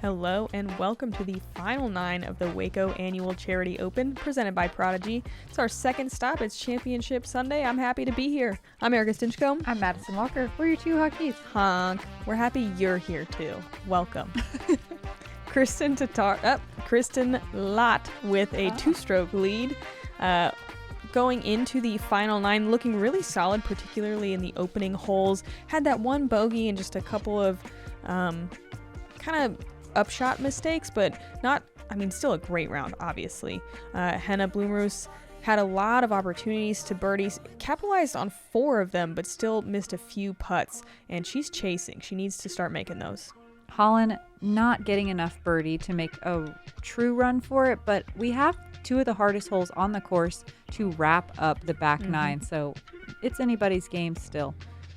Hello and welcome to the final 9 of the Waco Annual Charity Open presented by Prodigy. It's our second stop. It's Championship Sunday. I'm happy to be here. I'm Erika Stinchcomb. I'm Madison Walker. We're your two hockeys. Honk. We're happy you're here too. Welcome. Kristin Lätt with a 2-stroke lead. Going into the final 9, looking really solid, particularly in the opening holes. Had that one bogey and just a couple of kind of upshot mistakes, but still a great round, obviously. Henna Blomroos had a lot of opportunities to birdies, capitalized on 4 of them, but still missed a few putts, and she's chasing. She needs to start making those. Holyn not getting enough birdie to make a true run for it, but we have 2 of the hardest holes on the course to wrap up the back 9, so it's anybody's game still.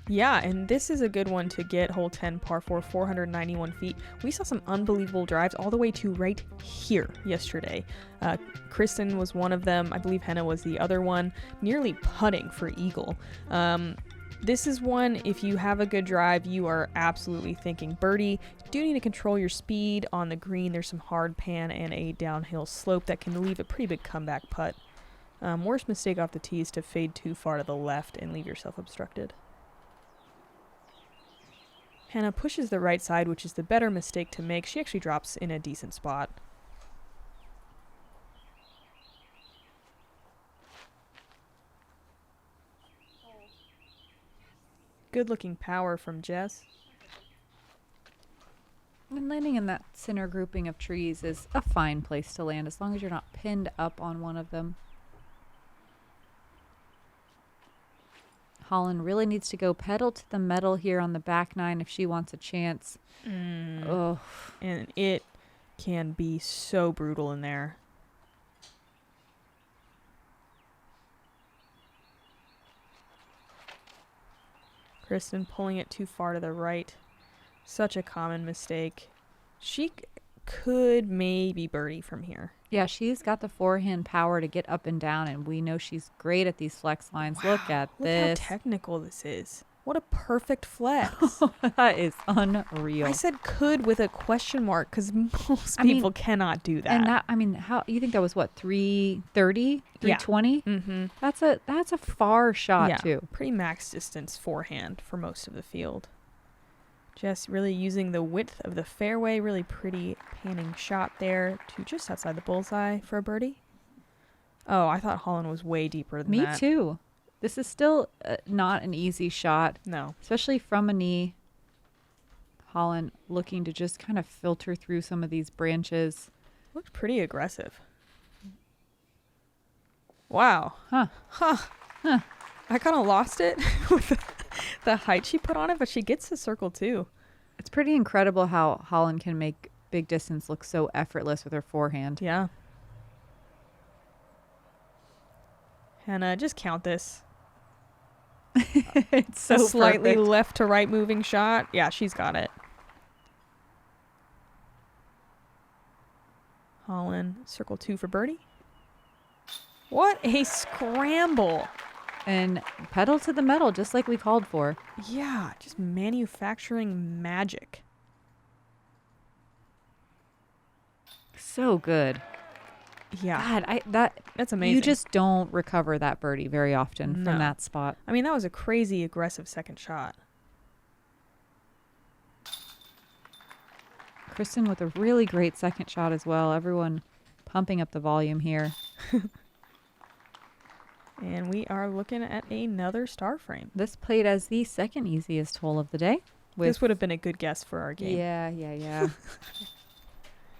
Yeah, and this is a good one to get hole 10, par 4, 491 feet. We saw some unbelievable drives all the way to right here yesterday. Kristin was one of them. I believe Henna was the other one, nearly putting for eagle. This is one, if you have a good drive, you are absolutely thinking birdie. You do need to control your speed on the green. There's some hard pan and a downhill slope that can leave a pretty big comeback putt. Worst mistake off the tee is to fade too far to the left and leave yourself obstructed. Henna pushes the right side, which is the better mistake to make. She actually drops in a decent spot. Good looking power from Jess. And landing in that center grouping of trees is a fine place to land as long as you're not pinned up on one of them. Holyn really needs to go pedal to the metal here on the back 9 if she wants a chance. Oh, and it can be so brutal in there. Kristin pulling it too far to the right. Such a common mistake. She could maybe birdie from here. Yeah, she's got the forehand power to get up and down, and we know she's great at these flex lines. Wow, look at this. Look how technical this is. What a perfect flex. That is unreal. I said could with a question mark because most people cannot do that. And how you think that was what, 330, 320? Yeah. Mm-hmm. That's a far shot too. Pretty max distance forehand for most of the field. Jess really using the width of the fairway, really pretty panning shot there to just outside the bullseye for a birdie. Oh, I thought Holyn was way deeper than that. Me too. This is still not an easy shot. No. Especially from a knee. Holyn looking to just kind of filter through some of these branches. Looked pretty aggressive. Wow. Huh. I kind of lost it with the height she put on it, but she gets the circle too. It's pretty incredible how Holyn can make big distance look so effortless with her forehand. Yeah. Henna, just count this. It's so slightly perfect. left to right moving shot. Yeah, she's got it. Holyn, circle 2 for birdie. What a scramble. And pedal to the metal, just like we called for. Yeah, just manufacturing magic. So good. Yeah. God, that's amazing. You just don't recover that birdie very often from that spot. I mean, that was a crazy aggressive second shot. Kristin with a really great second shot as well. Everyone pumping up the volume here. And we are looking at another star frame. This played as the second easiest hole of the day. This would have been a good guess for our game. Yeah.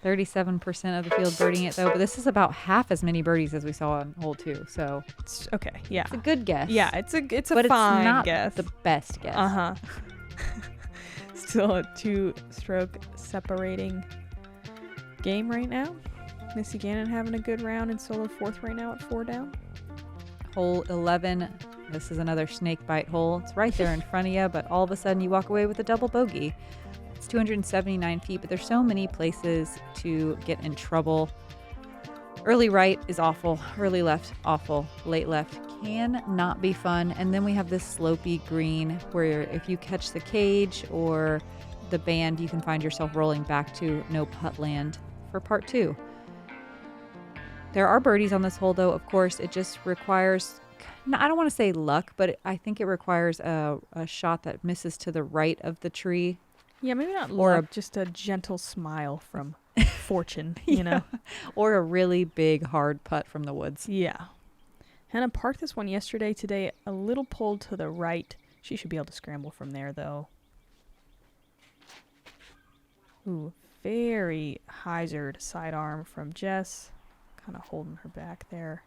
37% of the field birdieing it, though. But this is about half as many birdies as we saw on hole 2. So it's okay. Yeah. It's a good guess. Yeah, it's a but fine it's not guess. The best guess. Uh-huh. Still a 2-stroke separating game right now. Missy Gannon having a good round in solo 4th right now at 4 down. Hole 11. This is another snake bite hole. It's right there in front of you, but all of a sudden you walk away with a double bogey. It's 279 feet, but there's so many places to get in trouble. Early right is awful. Early left, awful. Late left can not be fun. And then we have this slopey green where if you catch the cage or the band, you can find yourself rolling back to no putt land for part 2. There are birdies on this hole, though. Of course, it just requires, I don't want to say luck, but I think it requires a shot that misses to the right of the tree. Yeah, maybe not Or luck, just a gentle smile from fortune, you know? Or a really big, hard putt from the woods. Yeah. Henna parked this one yesterday. Today, a little pulled to the right. She should be able to scramble from there, though. Ooh, very hyzered sidearm from Jess. Kind of holding her back there.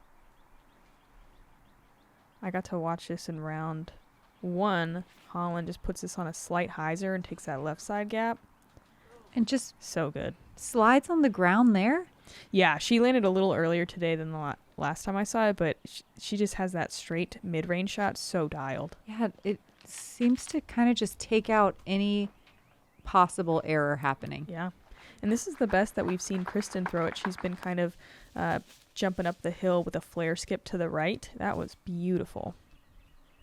I got to watch this in round 1. Holyn just puts this on a slight hyzer and takes that left side gap. And just so good. Slides on the ground there. Yeah, she landed a little earlier today than the last time I saw it, but she just has that straight mid-range shot so dialed. Yeah, it seems to kind of just take out any possible error happening. Yeah. And this is the best that we've seen Kristin throw it. She's been kind of jumping up the hill with a flare skip to the right. That was beautiful.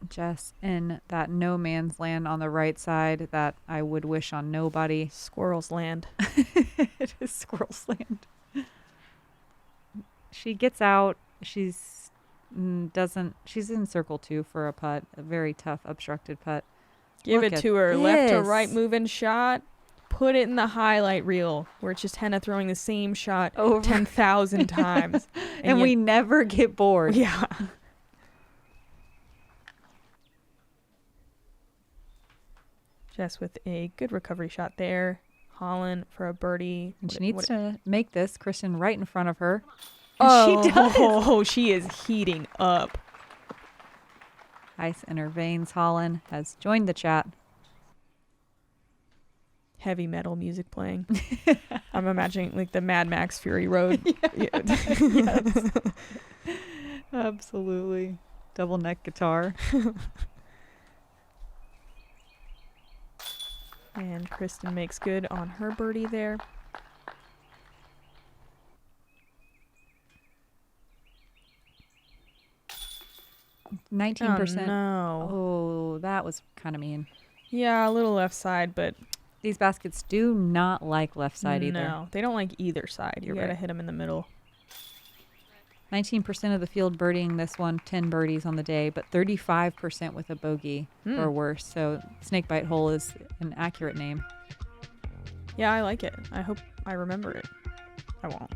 Jess in that no man's land on the right side that I would wish on nobody. Squirrel's land. It is squirrel's land. She gets out. She's in circle 2 for a putt. A very tough obstructed putt. Give Look it to her. this. Left to right moving shot. Put it in the highlight reel where it's just Henna throwing the same shot over 10,000 times. And we never get bored. Yeah. Jess with a good recovery shot there. Holyn for a birdie. And she needs to make this. Kristin right in front of her. And she does. Oh, she is heating up. Ice in her veins. Holyn has joined the chat. Heavy metal music playing. I'm imagining like the Mad Max Fury Road. Yes. Absolutely. Double neck guitar. And Kristin makes good on her birdie there. Oh, 19%. Oh, no. Oh, that was kind of mean. Yeah, a little left side, but these baskets do not like left side either. No, they don't like either side. You gotta hit them in the middle. 19% of the field birdieing this one, 10 birdies on the day, but 35% with a bogey or worse. So snakebite hole is an accurate name. Yeah, I like it. I hope I remember it. I won't.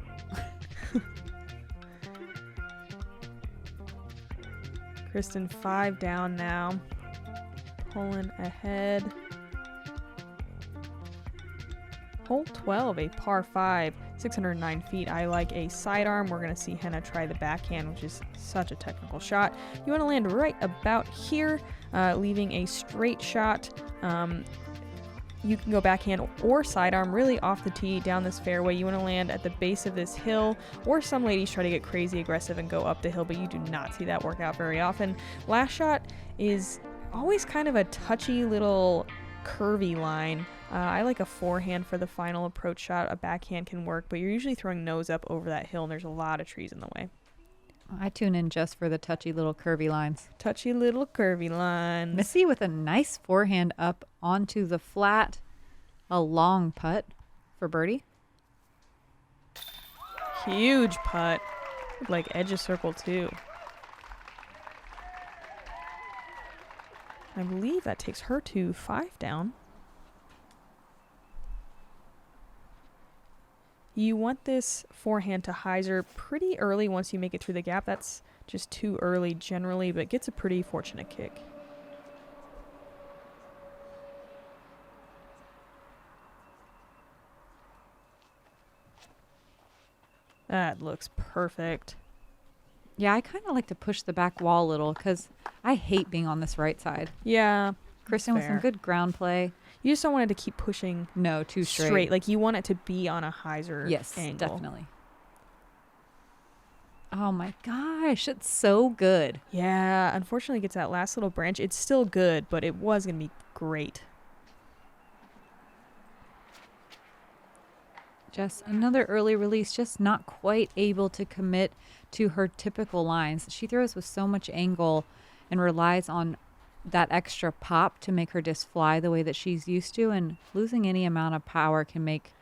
Kristin 5 down now. Pulling ahead. Hole 12, a par 5, 609 feet. I like a sidearm. We're going to see Henna try the backhand, which is such a technical shot. You want to land right about here, leaving a straight shot. You can go backhand or sidearm really off the tee down this fairway. You want to land at the base of this hill, or some ladies try to get crazy aggressive and go up the hill, but you do not see that work out very often. Last shot is always kind of a touchy little curvy line. I like a forehand for the final approach shot. A backhand can work, but you're usually throwing nose up over that hill, and there's a lot of trees in the way. I tune in just for the touchy little curvy lines. Touchy little curvy lines. Missy with a nice forehand up onto the flat. A long putt for birdie. Huge putt. Like edge of circle too. I believe that takes her to 5 down. You want this forehand to hyzer pretty early once you make it through the gap. That's just too early generally, but gets a pretty fortunate kick. That looks perfect. Yeah, I kind of like to push the back wall a little because I hate being on this right side. Yeah. Kristin with some good ground play. You just don't want it to keep pushing. No, too straight. Like you want it to be on a hyzer angle. Yes, definitely. Oh my gosh, it's so good. Yeah, unfortunately it gets that last little branch. It's still good, but it was going to be great. Just another early release, just not quite able to commit to her typical lines. She throws with so much angle and relies on that extra pop to make her disc fly the way that she's used to, and losing any amount of power can make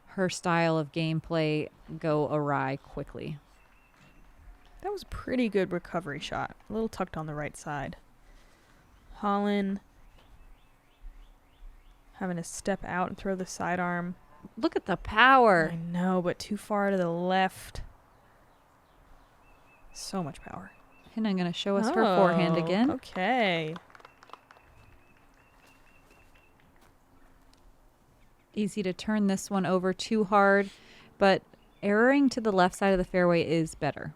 her style of gameplay go awry quickly. That was a pretty good recovery shot. A little tucked on the right side. Holyn having to step out and throw the sidearm. Look at the power. I know, but too far to the left. So much power. Henna going to show us her forehand again. Okay. Easy to turn this one over too hard, but erroring to the left side of the fairway is better.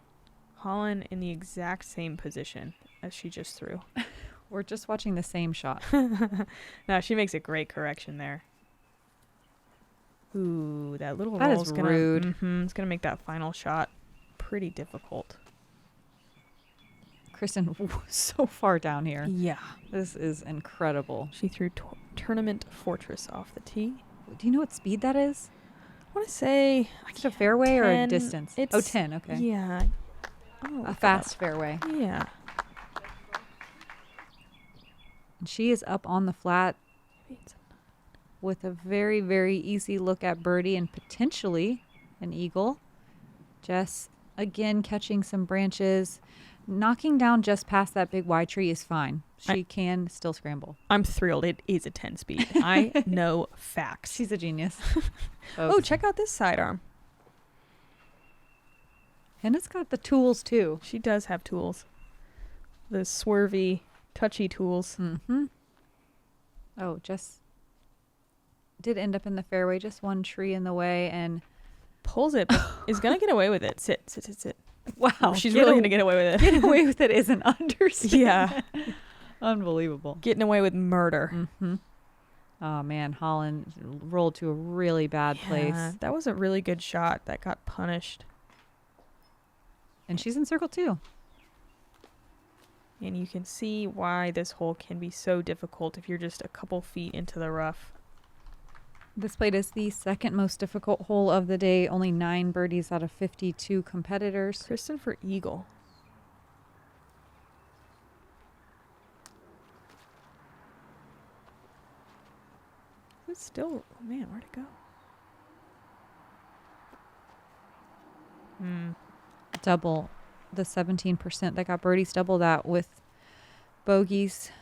Holyn in the exact same position as she just threw. We're just watching the same shot. No, she makes a great correction there. Ooh, that little That roll's is gonna, rude. It's gonna make that final shot pretty difficult. Kristin, so far down here. Yeah. This is incredible. She threw Tournament Fortress off the tee. Do you know what speed that is? I want to say... Is it a fairway or a 10. distance? It's, 10, okay. Yeah. A fast fairway. Yeah. And she is up on the flat with a very, very easy look at birdie and potentially an eagle. Jess, again, catching some branches. Knocking down just past that big wide tree is fine. She can still scramble. I'm thrilled. It is a 10 speed. I know facts. She's a genius. Oh, check out this sidearm. Henna's got the tools, too. She does have tools. The swervy, touchy tools. Mm-hmm. Oh, Jess did end up in the fairway. Just one tree in the way and... Pulls it, but is going to get away with it. Sit. Wow. She's really going to get away with it. Getting away with it is an understatement. Yeah. Unbelievable. Getting away with murder. Mm-hmm. Oh, man. Holyn rolled to a really bad place. That was a really good shot that got punished. And she's in circle 2. And you can see why this hole can be so difficult if you're just a couple feet into the rough. This played is the second most difficult hole of the day. Only 9 birdies out of 52 competitors. Kristin for eagle. It's still, oh man, where'd it go? Double the 17% that got birdies. Double that with bogeys.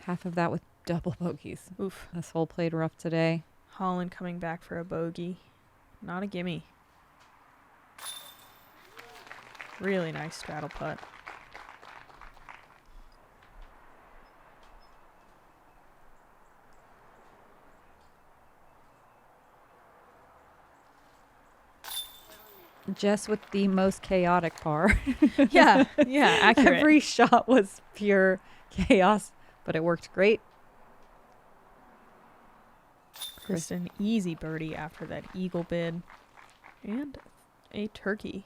Half of that with double bogeys. Oof. This hole played rough today. Holyn coming back for a bogey. Not a gimme. Really nice straddle putt. Jess with the most chaotic par. Yeah, accurate. Every shot was pure chaos, but it worked great. Kristin, easy birdie after that eagle bid. And a turkey.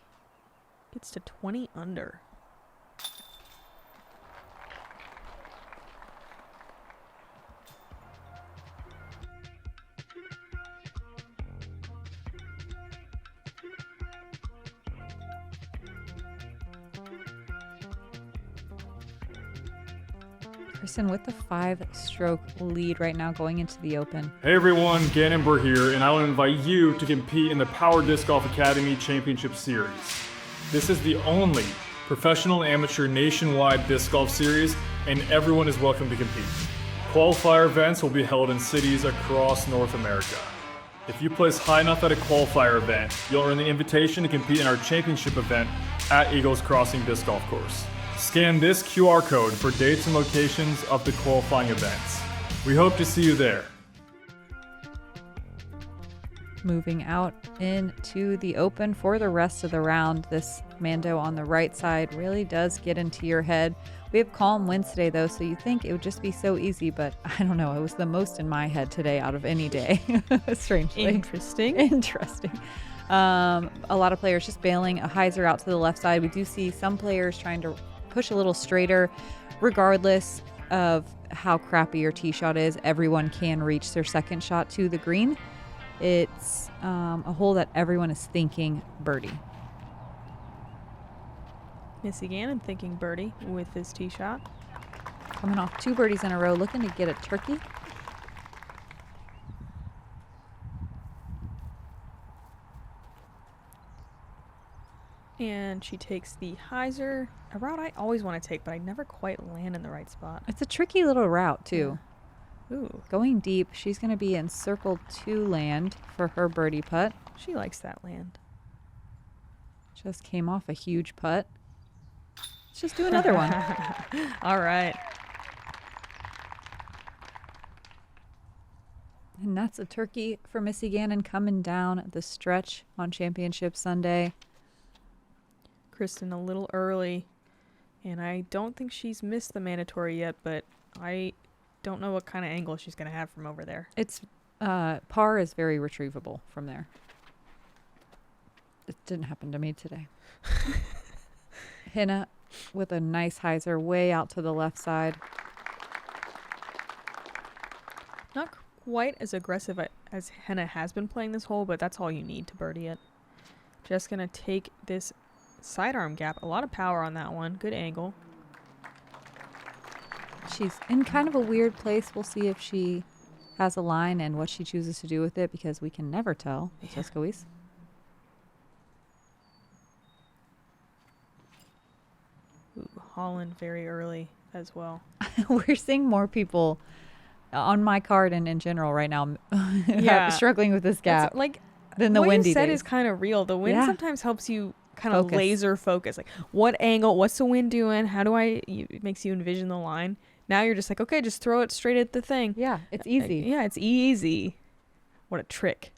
Gets to 20 under. Kristin with the 5-stroke lead right now going into the Open. Hey everyone, Gannonburg here, and I want to invite you to compete in the Power Disc Golf Academy Championship Series. This is the only professional and amateur nationwide disc golf series, and everyone is welcome to compete. Qualifier events will be held in cities across North America. If you place high enough at a qualifier event, you'll earn the invitation to compete in our championship event at Eagles Crossing Disc Golf Course. Scan this QR code for dates and locations of the qualifying events. We hope to see you there. Moving out into the Open for the rest of the round. This Mando on the right side really does get into your head. We have calm winds today though, so you think it would just be so easy, but I don't know. It was the most in my head today out of any day. Strangely. Interesting. A lot of players just bailing a hyzer out to the left side. We do see some players trying to push a little straighter. Regardless of how crappy your tee shot is, everyone can reach their second shot to the green. It's a hole that everyone is thinking birdie. Missy Gannon thinking birdie with his tee shot. Coming off 2 birdies in a row, looking to get a turkey. And she takes the hyzer, a route I always want to take, but I never quite land in the right spot. It's a tricky little route, too. Yeah. Ooh, Going deep, she's going to be in circle 2 land for her birdie putt. she likes that land. Just came off a huge putt. Let's just do another one. All right. And that's a turkey for Missy Gannon coming down the stretch on Championship Sunday. Kristin a little early, and I don't think she's missed the mandatory yet, but I don't know what kind of angle she's going to have from over there. It's par is very retrievable from there. It didn't happen to me today. Henna with a nice hyzer way out to the left side. Not quite as aggressive as Henna has been playing this hole, but that's all you need to birdie it. Just going to take this sidearm gap. A lot of power on that one. Good angle. She's in kind of a weird place. We'll see if she has a line and what she chooses to do with it, because we can never tell with Jessica Weese. Ooh, Holyn very early as well. We're seeing more people on my card and in general right now Yeah. struggling with this gap That's, like, than the what windy you said days. is kind of real. The wind Yeah. sometimes helps you kind of Focus. laser focus. Like, what angle? What's the wind doing? How do it makes you envision the line. Now you're just like, okay, just throw it straight at the thing. Yeah, it's easy. Yeah, it's easy. What a trick.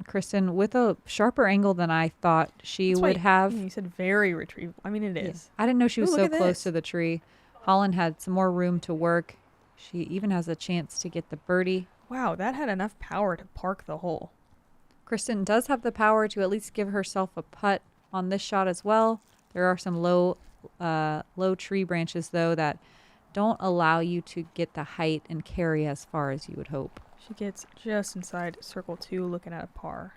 Kristin with a sharper angle than I thought she That's why would have. You said very retrievable. I mean, it Yeah. is. I didn't know she was Ooh, so look at close this. to the tree. Holyn had some more room to work. She even has a chance to get the birdie. Wow, that had enough power to park the hole. Kristin does have the power to at least give herself a putt on this shot as well. There are some low tree branches, though, that don't allow you to get the height and carry as far as you would hope. She gets just inside circle 2, looking at a par.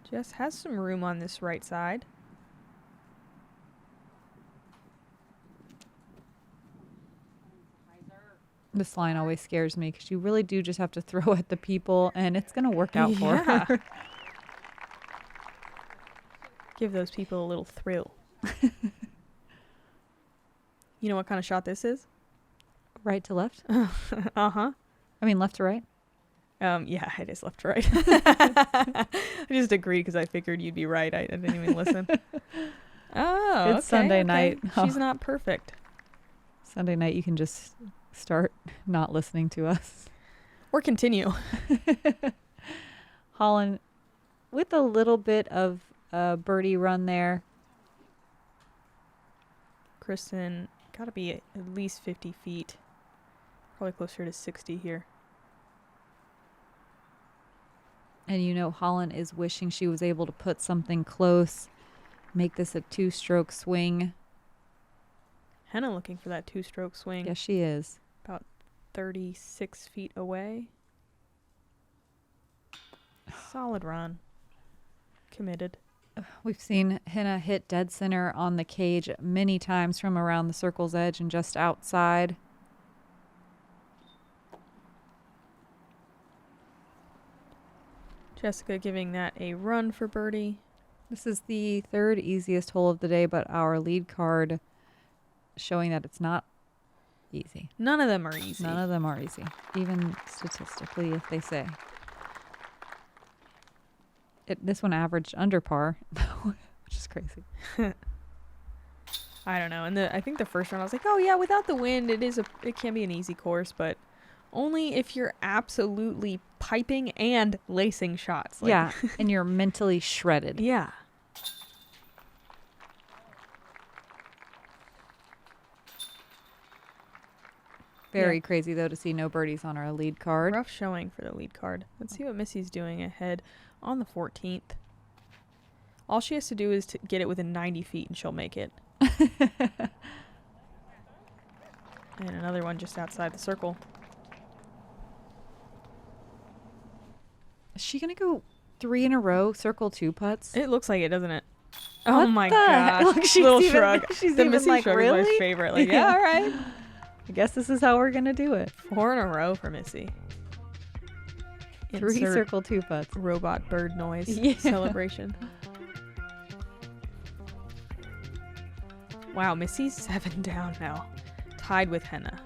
Jess has some room on this right side. This line always scares me because you really do just have to throw at the people, and it's going to work out for Yeah. her. Give those people a little thrill. You know what kind of shot this is? Right to left? Uh-huh. I mean, left to right? Yeah, it is left to right. I just agreed because I figured you'd be right. I didn't even listen. Oh, It's Sunday night. She's not perfect. Sunday night, you can just start not listening to us. Or continue. Holyn with a little bit of a birdie run there. Kristin, gotta be at least 50 feet. Probably closer to 60 here. And you know, Holyn is wishing she was able to put something close, make this a 2-stroke swing. Henna looking for that 2-stroke swing. Yes, she is. About 36 feet away. Solid run. Committed. We've seen Henna hit dead center on the cage many times from around the circle's edge and just outside. Jessica giving that a run for birdie. This is the 3rd easiest hole of the day, but our lead card showing that it's not easy. None of them are easy. None of them are easy, even statistically, if they say. This one averaged under par, which is crazy. I don't know. And I think the first round I was like, oh yeah, without the wind, it can be an easy course, but only if you're absolutely piping and lacing shots. Like, Yeah, and you're mentally shredded. Yeah. Very crazy, though, to see no birdies on our lead card. Rough showing for the lead card. Let's see what Missy's doing ahead on the 14th. All she has to do is to get it within 90 feet and she'll make it. And another one just outside the circle. Is she going to go 3 in a row, circle 2 putts? It looks like it, doesn't it? Oh What my the gosh. heck? Look, she's Little even- shrug. she's the even Missy like, shrug is my really? favorite. Like, yeah, all right. I guess this is how we're going to do it. 4 in a row for Missy. 3 Insert circle 2 putts. robot bird noise Yeah. celebration. Wow, Missy's 7 down now. Tied with Henna.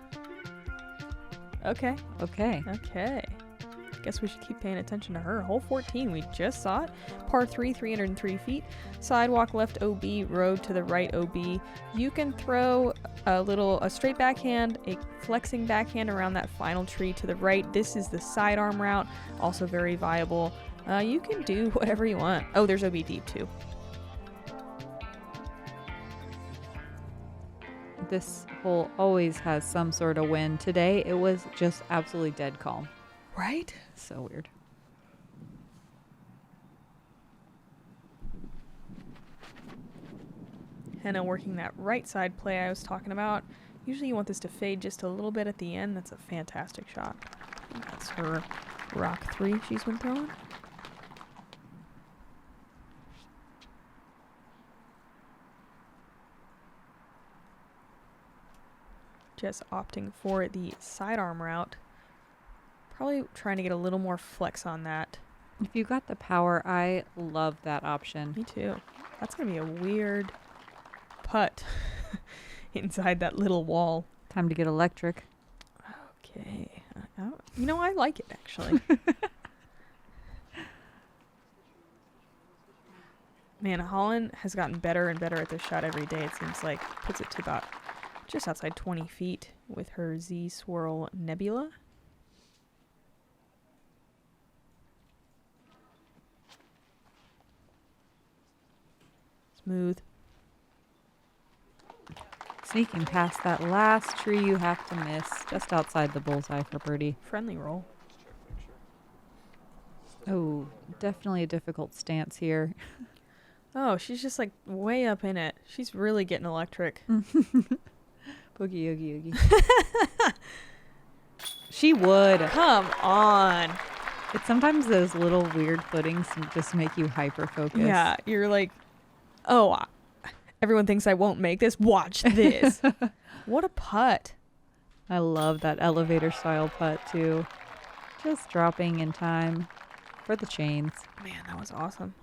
Okay. Okay. Guess we should keep paying attention to her. Hole 14, we just saw it. Par 3, 303 feet. Sidewalk left OB, road to the right OB. You can throw a straight backhand, a flexing backhand around that final tree to the right. This is the sidearm route, also very viable. You can do whatever you want. Oh, there's OB deep too. This hole always has some sort of wind. Today, it was just absolutely dead calm. Right? So weird. Henna working that right side play I was talking about. Usually you want this to fade just a little bit at the end. That's a fantastic shot. That's her rock 3 she's been throwing. Just opting for the sidearm route. Probably trying to get a little more flex on that. If you got the power, I love that option. Me too. That's going to be a weird putt inside that little wall. Time to get electric. Okay. You know, I like it actually. Man, Holyn has gotten better and better at this shot every day. It seems like puts it to about just outside 20 feet with her Z Swirl Nebula. Smooth. Sneaking past that last tree you have to miss, just outside the bullseye for birdie. Friendly roll. Oh, definitely a difficult stance here. Oh, she's just like way up in it. She's really getting electric. Boogie, oogie, oogie. She would. Come on. It's sometimes those little weird footings just make you hyper focus. Yeah, you're like, oh, everyone thinks I won't make this. Watch this. What a putt. I love that elevator style putt too. Just dropping in time for the chains. Man, that was awesome.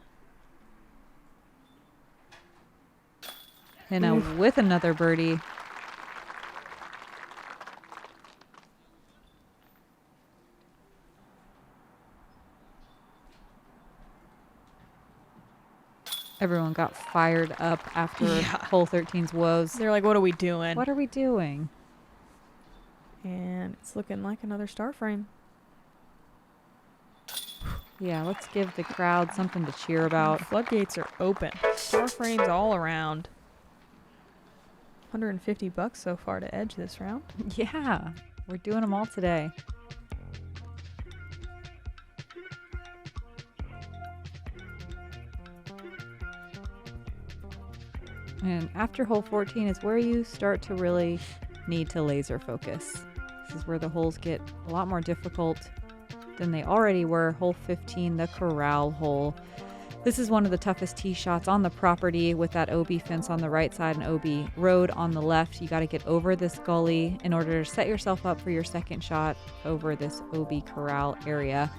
Henna with another birdie. Everyone got fired up after hole 13's woes. They're like, what are we doing? What are we doing? And it's looking like another star frame. Yeah, let's give the crowd something to cheer about. Floodgates are open. Star frames all around. $150 so far to edge this round. Yeah, we're doing them all today. And after hole 14 is where you start to really need to laser focus. This is where the holes get a lot more difficult than they already were. Hole 15, the corral hole. This is one of the toughest tee shots on the property with that OB fence on the right side and OB road on the left. You got to get over this gully in order to set yourself up for your second shot over this OB corral area.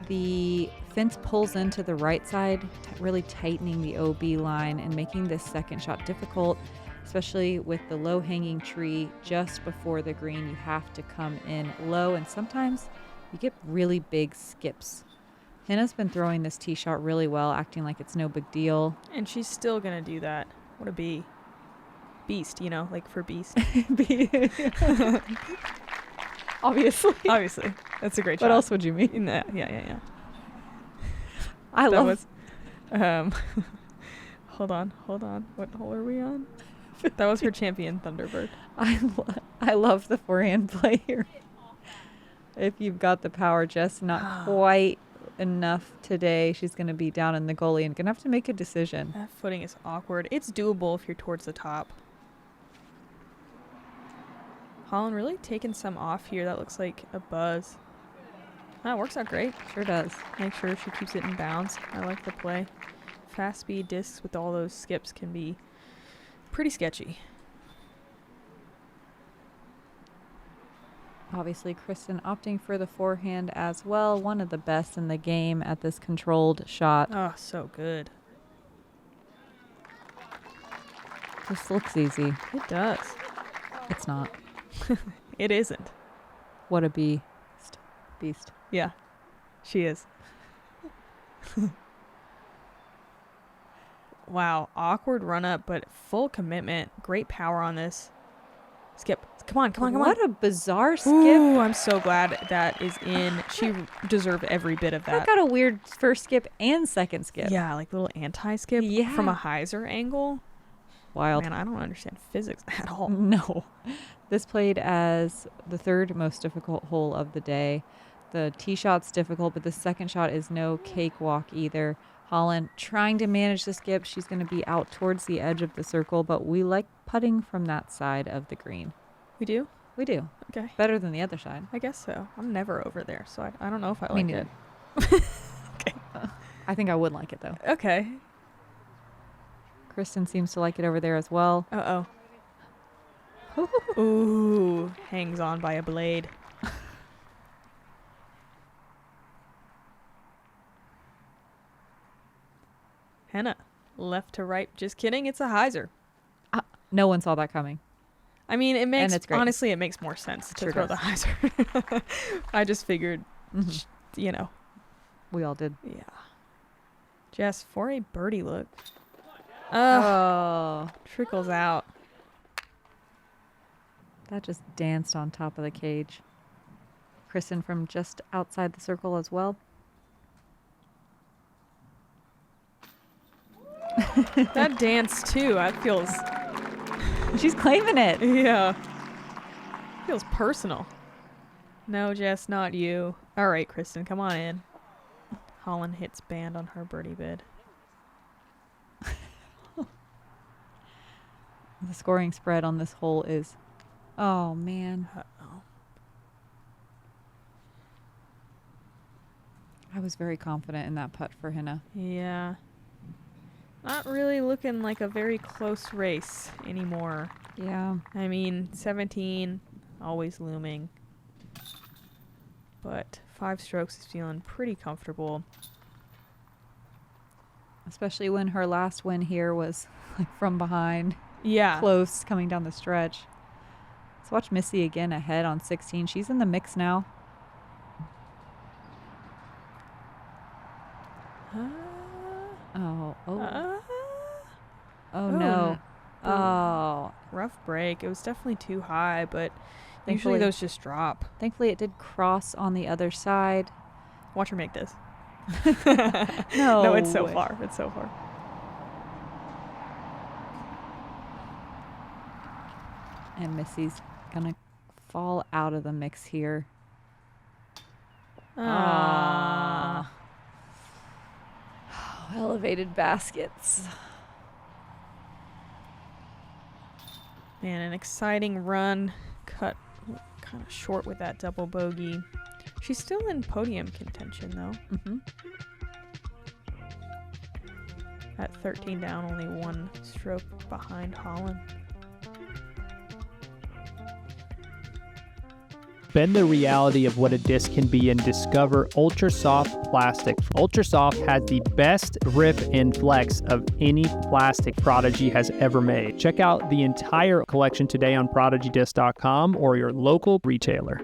The fence pulls into the right side, really tightening the OB line and making this second shot difficult, especially with the low-hanging tree just before the green. You have to come in low, and sometimes you get really big skips. Henna's been throwing this tee shot really well, acting like it's no big deal. And she's still going to do that. What a bee. Beast, you know, like for beast. Obviously. Obviously. That's a great shot. What else would you mean? Yeah. I That love was, hold on. What hole are we on? That was her champion Thunderbird. I love the forehand play here. If you've got the power, just not quite enough today. She's going to be down in the gully and going to have to make a decision. That footing is awkward. It's doable if you're towards the top. Holyn really taking some off here. That looks like a buzz. That works out great. Sure does. Make sure she keeps it in bounds. I like the play. fast speed discs with all those skips can be pretty sketchy. Obviously, Kristin opting for the forehand as well. One of the best in the game at this controlled shot. Oh, so good. This looks easy. It does. It's not. It isn't. What a beast. Beast. Yeah, she is. Wow, awkward run up, but full commitment. Great power on this. Skip. Come on, come on, come on. What a bizarre skip. Ooh, I'm so glad that is in. She deserved every bit of that. I got a weird first skip and second skip. Yeah, like little anti-skip from a hyzer angle. Wild. Man, I don't understand physics at all. No. This played as the third most difficult hole of the day. The tee shot's difficult, but the second shot is no cakewalk either. Holyn trying to manage the skip. She's going to be out towards the edge of the circle, but we like putting from that side of the green. We do? We do. Okay. Better than the other side. I guess so. I'm never over there, so I don't know if I Me like neither. it. Okay. I think I would like it, though. Okay. Kristin seems to like it over there as well. Uh-oh. Ooh, hangs on by a blade. Henna, left to right. Just kidding, it's a hyzer. No one saw that coming. I mean, it makes, it's great. honestly, it makes more sense to Sure throw does. the hyzer. I just figured, you know. We all did. Yeah. Jess, for a birdie look. Oh. Trickles out. That just danced on top of the cage. Kristin from just outside the circle as well. That dance, too, that feels, She's claiming it. yeah. Feels personal. No, Jess, not you. All right, Kristin, come on in. Holyn hits band on her birdie bid. The scoring spread on this hole is, oh man. Uh-oh. I was very confident in that putt for Henna. Yeah. Not really looking like a very close race anymore. Yeah. I mean, 17, always looming. But 5 strokes is feeling pretty comfortable. Especially when her last win here was like from behind, Yeah. close, coming down the stretch. Let's watch Missy again ahead on 16. She's in the mix now. Oh no. Oh. Rough break. It was definitely too high, but Thankfully- usually those just drop. Thankfully it did cross on the other side. Watch her make this. No. No, it's so far. It's so far. And Missy's gonna fall out of the mix here. Ah. Elevated baskets. Man, an exciting run. Cut kind of short with that double bogey. She's still in podium contention, though. Mm-hmm. At 13 down, only 1 stroke behind Holyn. Bend the reality of what a disc can be and discover Ultra Soft plastic. Ultra Soft has the best grip and flex of any plastic Prodigy has ever made. Check out the entire collection today on ProdigyDisc.com or your local retailer.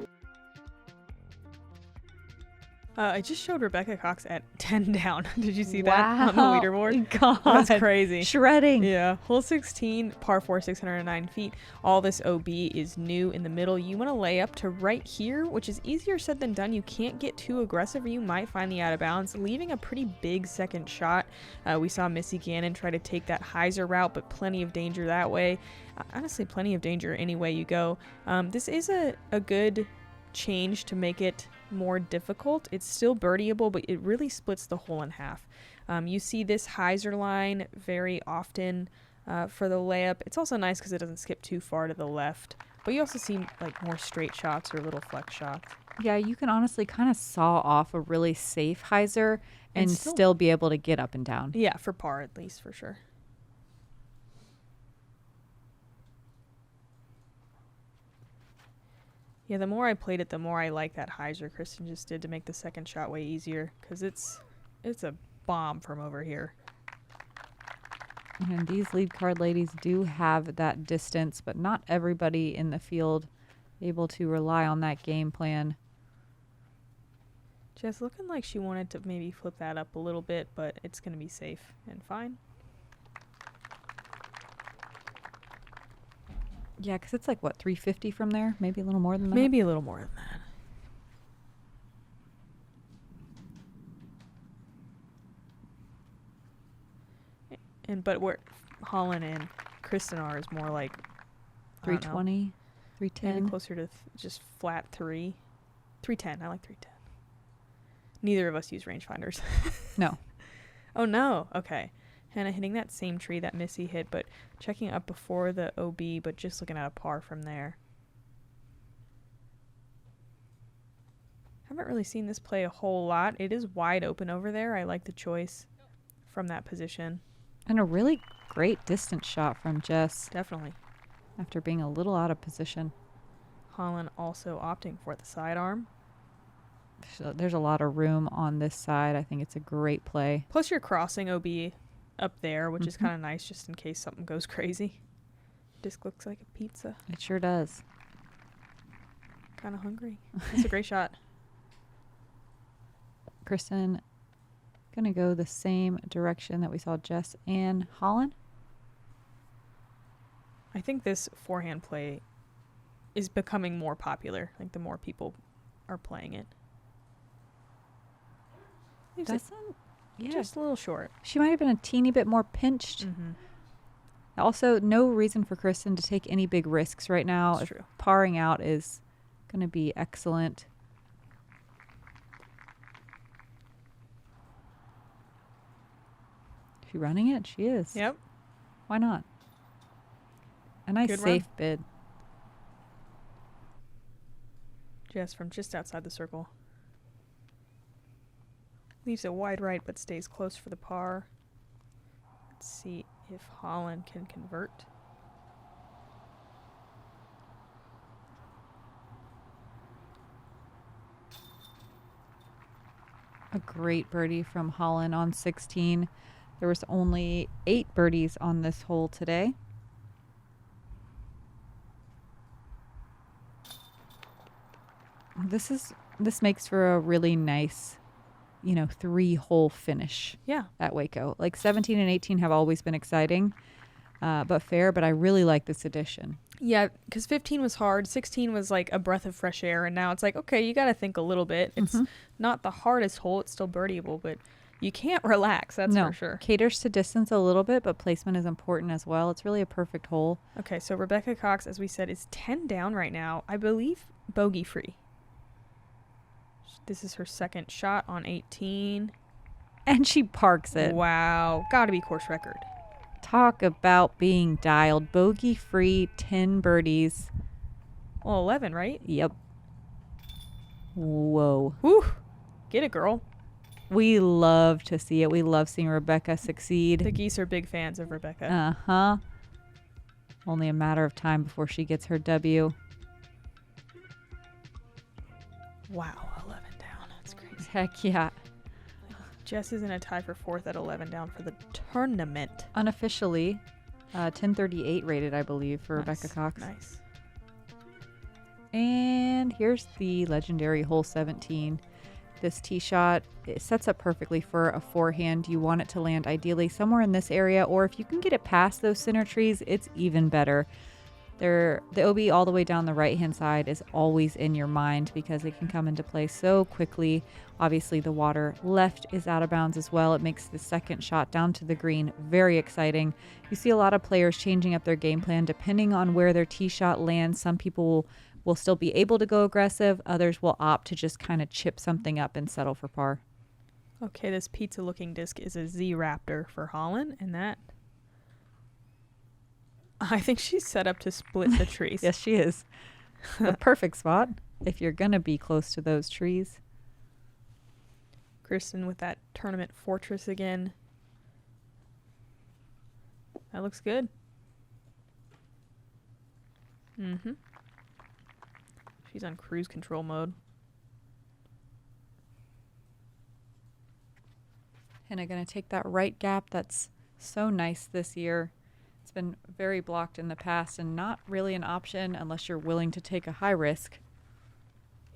I just showed Rebecca Cox at 10 down. Did you see that on the Wow. leaderboard? God. That's crazy. Shredding. Yeah. Hole 16, par 4, 609 feet. All this OB is new in the middle. You want to lay up to right here, which is easier said than done. You can't get too aggressive or you might find the out of bounds, leaving a pretty big second shot. We saw Missy Gannon try to take that hyzer route, but plenty of danger that way. Honestly, plenty of danger any way you go. This is a good change to make it more difficult. It's still birdieable, but it really splits the hole in half. You see this hyzer line very often for the layup. It's also nice because it doesn't skip too far to the left, but you also see like more straight shots or little flex shots. Yeah, you can honestly kind of saw off a really safe hyzer and still- still be able to get up and down. Yeah, for par at least, for sure. Yeah, the more I played it, the more I like that hyzer Kristin just did to make the second shot way easier, because it's a bomb from over here. And these lead card ladies do have that distance, but not everybody in the field able to rely on that game plan. Just looking like she wanted to maybe flip that up a little bit, but it's going to be safe and fine. Yeah, because it's like, what, 350 from there? Maybe a little more than that? Maybe a little more than that. But where Holyn and Kristin are is more like 320, 310. maybe closer to just flat 310. I like 310. Neither of us use rangefinders. No. Oh no. Okay. Henna hitting that same tree that Missy hit, but checking up before the OB, but just looking at a par from there. Haven't really seen this play a whole lot. It is wide open over there. I like the choice from that position. And a really great distance shot from Jess Definitely. after being a little out of position. Holyn also opting for the sidearm. So there's a lot of room on this side. I think it's a great play. Plus you're crossing OB up there, which is kind of nice just in case something goes crazy. Disc looks like a pizza. It sure does. Kind of hungry. That's a great shot. Kristin gonna go the same direction that we saw Jess and Holyn. I think this forehand play is becoming more popular. Like the more people are playing it. Leaves it Doesn't, yeah. just a little short. She might have been a teeny bit more pinched. Also, no reason for Kristin to take any big risks right now. That's If true. Parring out is going to be excellent. Is she running it? She is. Yep. Why not? A nice Good safe run. bid. Jess from just outside the circle. Leaves it wide right, but stays close for the par. Let's see if Holyn can convert. A great birdie from Holyn on 16. There was only 8 birdies on this hole today. This makes for a really nice, 3-hole finish Yeah. at Waco. Like 17 and 18 have always been exciting, but fair. But I really like this addition. Yeah, because 15 was hard. 16 was like a breath of fresh air. And now it's like, okay, you got to think a little bit. It's not the hardest hole. It's still birdieable, but you can't relax. That's for sure. Caters to distance a little bit, but placement is important as well. It's really a perfect hole. Okay, so Rebecca Cox, as we said, is 10 down right now. I believe bogey free. This is her second shot on 18. And she parks it. Wow. Got to be course record. Talk about being dialed. Bogey free, 10 birdies. Well, 11, right? Yep. Whoa. Whew. Get it, girl. We love to see it. We love seeing Rebecca succeed. The geese are big fans of Rebecca. Uh-huh. Only a matter of time before she gets her W. Wow, 11 down. That's crazy. Heck yeah. Jess is in a tie for 4th at 11 down for the tournament. Unofficially, 1038 rated, I believe, for Nice, Rebecca Cox. Nice. And here's the legendary hole 17. This tee shot, it sets up perfectly for a forehand. You want it to land ideally somewhere in this area, or if you can get it past those center trees, it's even better. The OB all the way down the right-hand side is always in your mind because it can come into play so quickly. Obviously, the water left is out of bounds as well. It makes the second shot down to the green very exciting. You see a lot of players changing up their game plan depending on where their tee shot lands. Some people will still be able to go aggressive. Others will opt to just kind of chip something up and settle for par. Okay, this pizza-looking disc is a Z-Raptor for Holyn, and that... I think she's set up to split the trees. Yes, she is. A perfect spot. if you're going to be close to those trees. Kristin with that tournament fortress again. That looks good. Mm-hmm. She's on cruise control mode. Henna going to take that right gap that's so nice this year. It's been very blocked in the past and not really an option unless you're willing to take a high risk.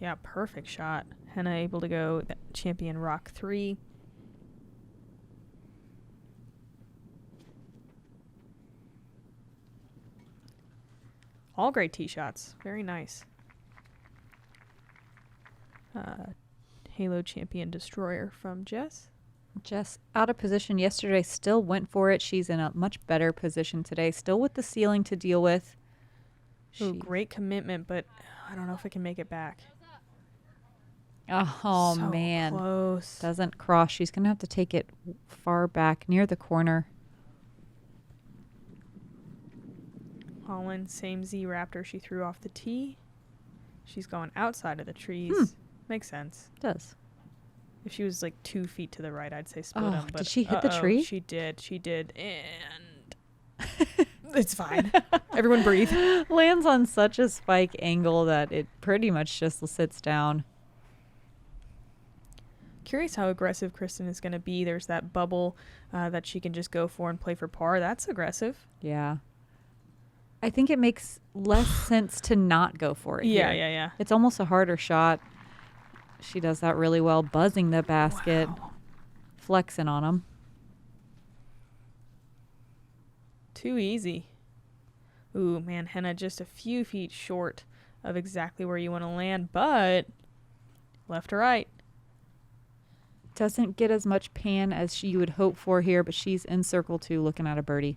Yeah, perfect shot. Henna able to go champion rock 3. All great tee shots. Very nice. Halo champion destroyer from Jess. Jess out of position yesterday, still went for it. She's in a much better position today, still with the ceiling to deal with. Ooh, great commitment, but I don't know if I can make it back. Oh, so man. Close. Doesn't cross. She's going to have to take it far back near the corner. Holyn, same Z Raptor she threw off the tee. She's going outside of the trees. Makes sense. Does. If she was like 2 feet to the right, I'd say split them. But did she hit the tree? She did. And it's fine. Everyone breathe. Lands on such a spike angle that it pretty much just sits down. Curious how aggressive Kristin is going to be. There's that bubble that she can just go for and play for par. That's aggressive. Yeah. I think it makes less sense to not go for it. Yeah. It's almost a harder shot. She does that really well, buzzing the basket, flexing on them. Too easy. Ooh, man, Henna just a few feet short of exactly where you want to land, but left or right. Doesn't get as much pan as you would hope for here, but she's in circle 2 looking at a birdie.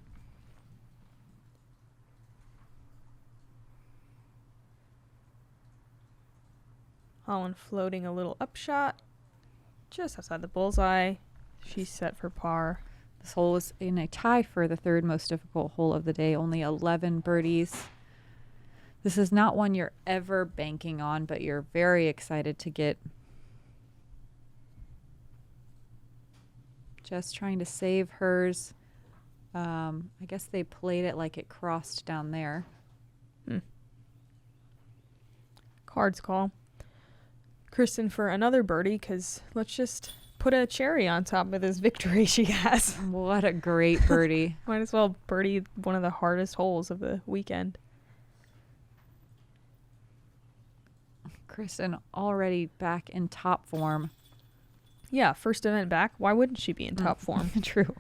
Holyn floating a little upshot just outside the bullseye. She's set for par. This hole was in a tie for the third most difficult hole of the day, only 11 birdies. This is not one you're ever banking on, but you're very excited to get. Just trying to save hers. I guess they played it like it crossed down there. Cards call. Kristin for another birdie, because let's just put a cherry on top of this victory she has. What a great birdie. Might as well birdie one of the hardest holes of the weekend. Kristin already back in top form. Yeah, first event back. Why wouldn't she be in top form? True.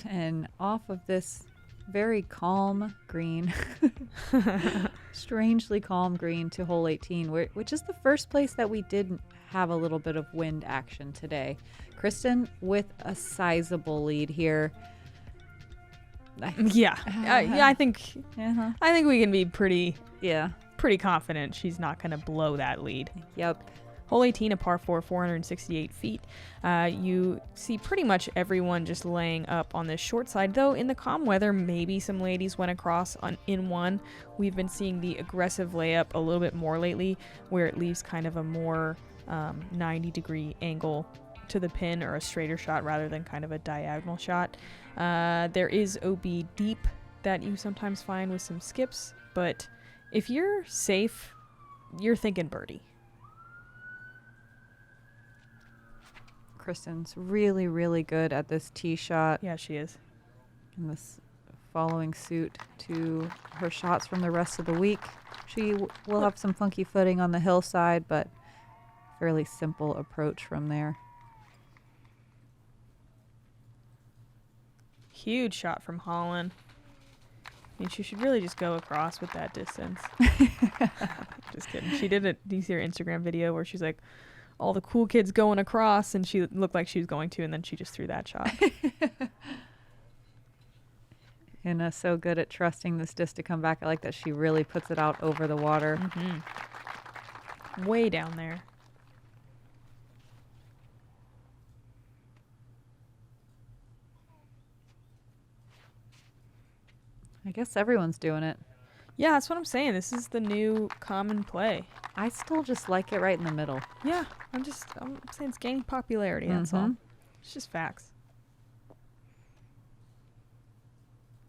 And off of this very calm green, strangely calm green to hole 18, which is the first place that we did have a little bit of wind action today. Kristin with a sizable lead here. Yeah, I think we can be pretty confident she's not going to blow that lead. Yep. Hole 18, a par 4, 468 feet. You see pretty much everyone just laying up on this short side, though in the calm weather, maybe some ladies went across in one. We've been seeing the aggressive layup a little bit more lately, where it leaves kind of a more 90-degree angle to the pin, or a straighter shot rather than kind of a diagonal shot. There is OB deep that you sometimes find with some skips, but if you're safe, you're thinking birdie. Kristin's really, really good at this tee shot. Yeah, she is. And this following suit to her shots from the rest of the week. She will have some funky footing on the hillside, but fairly simple approach from there. Huge shot from Holyn. I mean, she should really just go across with that distance. Just kidding. She did it. Do you see her Instagram video where she's like, all the cool kids going across, and she looked like she was going to, and then she just threw that shot. Henna so good at trusting this disc to come back. I like that she really puts it out over the water. Mm-hmm. Way down there. I guess everyone's doing it. Yeah, that's what I'm saying. This is the new common play. I still just like it right in the middle. Yeah, I'm saying it's gaining popularity, that's all. It's just facts.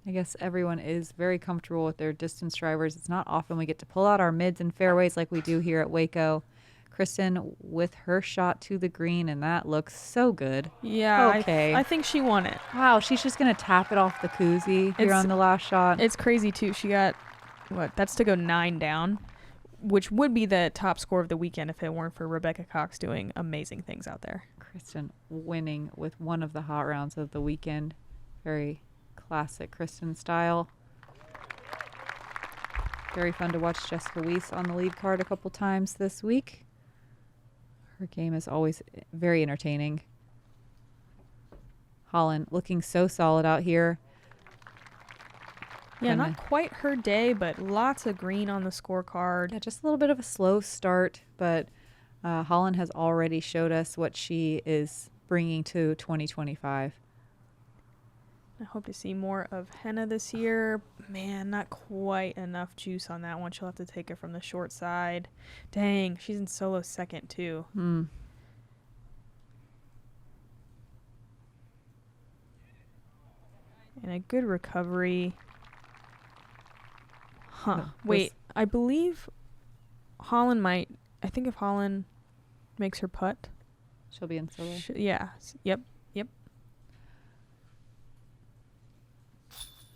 I guess everyone is very comfortable with their distance drivers. It's not often we get to pull out our mids and fairways like we do here at Waco. Kristin with her shot to the green, and that looks so good. Yeah, okay. I think she won it. Wow, she's just going to tap it off the koozie here on the last shot. It's crazy, too. She got, that's to go 9 down, which would be the top score of the weekend if it weren't for Rebecca Cox doing amazing things out there. Kristin winning with one of the hot rounds of the weekend. Very classic Kristin style. Very fun to watch Jessica Weese on the lead card a couple times this week. Her game is always very entertaining. Holyn looking so solid out here. Yeah, not quite her day, but lots of green on the scorecard. Yeah, just a little bit of a slow start, but Holyn has already showed us what she is bringing to 2025. I hope to see more of Henna this year. Man, not quite enough juice on that one. She'll have to take it from the short side. Dang, she's in solo second too. Hmm. And a good recovery. Huh. No, Wait, I believe Holyn might. I think if Holyn makes her putt, She'll be in solo. Yeah. Yep.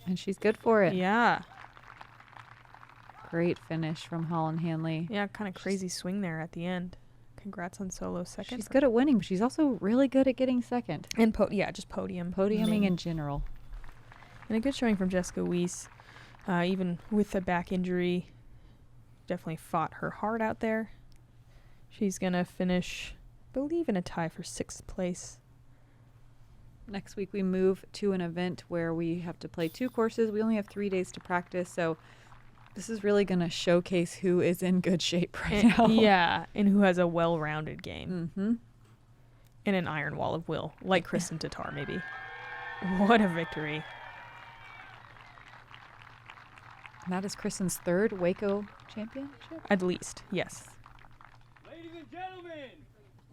And she's good for it. Yeah. Great finish from Holyn Handley. Yeah, kind of crazy swing there at the end. Congrats on solo second. She's good at winning, but she's also really good at getting second. And just podium. Podiuming in general. And a good showing from Jessica Weese. Even with the back injury, definitely fought her heart out there. She's going to finish, I believe, in a tie for 6th place. Next week we move to an event where we have to play 2 courses. We only have 3 days to practice, so this is really going to showcase who is in good shape right now. Yeah, and who has a well-rounded game. Mm-hmm. And an iron wall of will, like Kristin Tatar, maybe. What a victory. And that is Kristin's 3rd Waco championship? At least, yes. Ladies and gentlemen,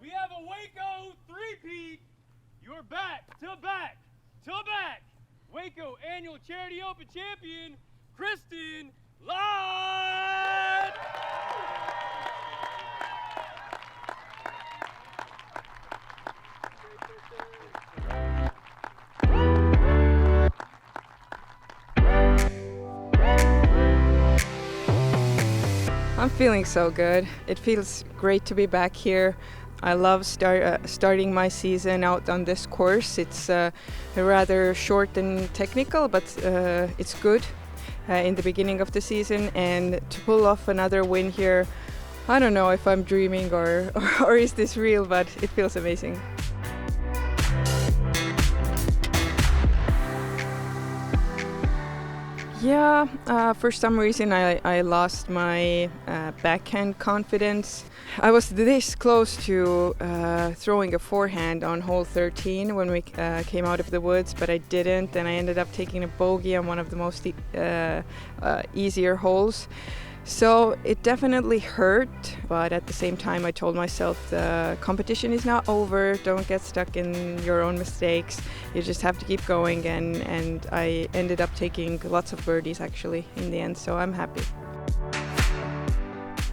we have a Waco three-peat. You're back to back to back. Waco Annual Charity Open Champion, Kristin Lätt. I'm feeling so good. It feels great to be back here. I love starting my season out on this course. It's rather short and technical, but it's good in the beginning of the season. And to pull off another win here, I don't know if I'm dreaming or is this real, but it feels amazing. Yeah, for some reason I lost my backhand confidence. I was this close to throwing a forehand on hole 13 when we came out of the woods, but I didn't, and I ended up taking a bogey on one of the most easier holes. So it definitely hurt, but at the same time I told myself the competition is not over, don't get stuck in your own mistakes, you just have to keep going, and I ended up taking lots of birdies actually in the end, so I'm happy.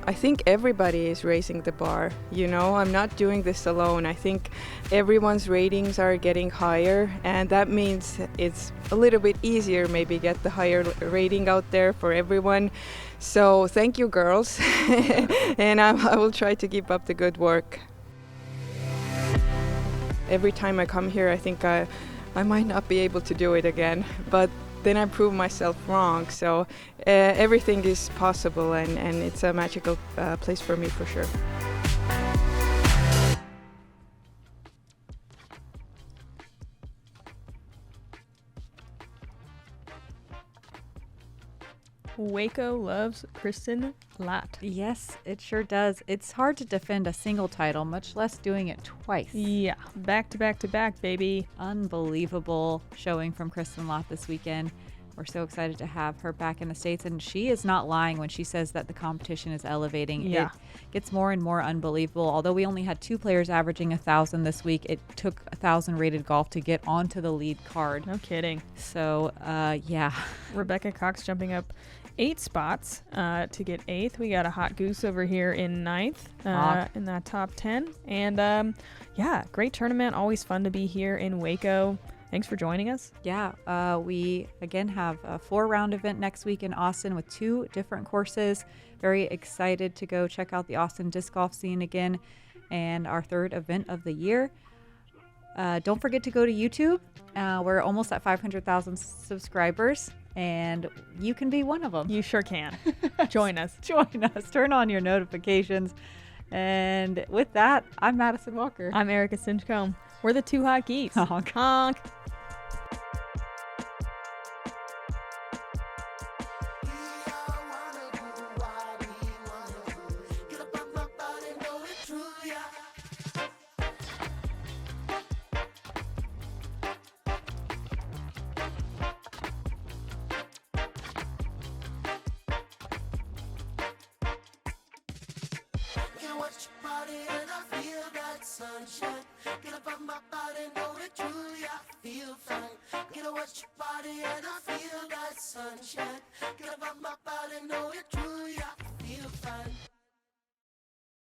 I think everybody is raising the bar, you know, I'm not doing this alone. I think everyone's ratings are getting higher, and that means it's a little bit easier maybe get the higher rating out there for everyone. So thank you, girls, and I will try to keep up the good work. Every time I come here I think I might not be able to do it again, but then I prove myself wrong, so everything is possible, and it's a magical place for me for sure. Waco loves Kristin Lätt. Yes, it sure does. It's hard to defend a single title, much less doing it twice. Yeah, back to back to back, baby. Unbelievable showing from Kristin Lätt this weekend. We're so excited to have her back in the States, and she is not lying when she says that the competition is elevating. Yeah. It gets more and more unbelievable. Although we only had 2 players averaging 1,000 this week, it took 1,000 rated golf to get onto the lead card. No kidding. So, yeah. Rebecca Cox jumping up 8 spots to get 8th. We got a hot goose over here in 9th in that top 10. And yeah, great tournament. Always fun to be here in Waco. Thanks for joining us. Yeah, we again have a 4-round event next week in Austin with 2 different courses. Very excited to go check out the Austin disc golf scene again, and our 3rd event of the year. Don't forget to go to YouTube. We're almost at 500,000 subscribers, and you can be one of them. You sure can. Join us. Join us. Turn on your notifications. And with that, I'm Madison Walker. I'm Erika Stinchcomb. We're the 2 hot geeks. Honk. Honk.